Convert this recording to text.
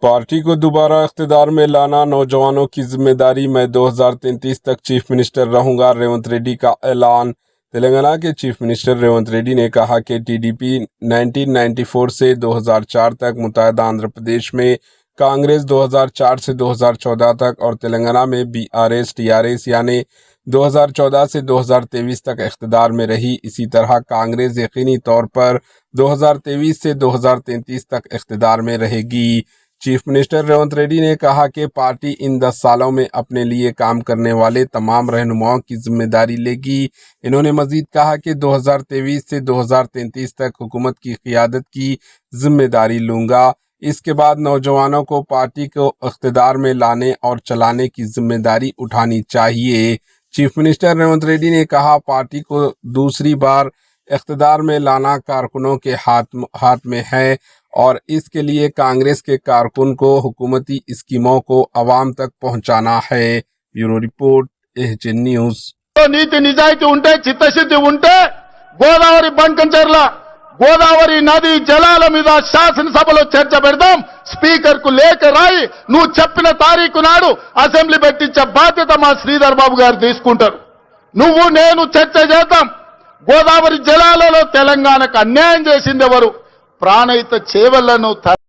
Party को दोबारा इख्तिदार में लाना नौजवानों की जिम्मेदारी। मैं 2033 तक चीफ मिनिस्टर रहूंगा, रेवंत रेड्डी का ऐलान। तेलंगाना के चीफ मिनिस्टर रेवंत रेड्डी ने कहा कि टीडीपी 1994 से 2004 तक, मुत्तहिदा आंध्र प्रदेश में कांग्रेस 2004 से 2014 तक और तेलंगाना में बीआरएस टीआरएस यानी 2014 से 2023 तक इख्तिदार में रही। इसी तरह कांग्रेस यकीनी तौर पर 2023 से 2033 तक इख्तिदार में रहेगी। चीफ मिनिस्टर रेवंत रेड्डी ने कहा कि पार्टी इन 10 सालों में अपने लिए काम करने वाले तमाम रहनुमाओं की जिम्मेदारी लेगी। इन्होंने मजीद कहा कि 2023 से 2033 तक हुकूमत की क़ियादत की जिम्मेदारी लूंगा। इसके बाद नौजवानों को पार्टी को इख्तिदार में लाने और चलाने की जिम्मेदारी उठानी चाहिए। चीफ मिनिस्टर रेवंत रेड्डी ने कहा, पार्टी को दूसरी बार इख्तिदार में लाना कारकुनों के हाथ में है और इसके लिए कांग्रेस के कारकुन को हुकूमती स्कीमों को अवाम तक पहुंचाना है। Bureau report, HN news. నీతి నిజాయితీ ఉంటే చిత్తశుద్ధి ఉంటే గోదావరి బంకంచెర్ల గోదావరి నది జలాల మీద శాసనసభలో చర్చ పెడదాం, స్పీకర్ కు లేఖ రాయి నువ్వు చెప్పిన తారీఖు నాడు అసెంబ్లీ పెట్టించే బాధ్యత మా శ్రీధర్ బాబు గారు తీసుకుంటారు. నువ్వు నేను చర్చ చేద్దాం. గోదావరి జలాలలో తెలంగాణకు అన్యాయం చేసింది ఎవరు? ప్రాణహిత చేవళ్లను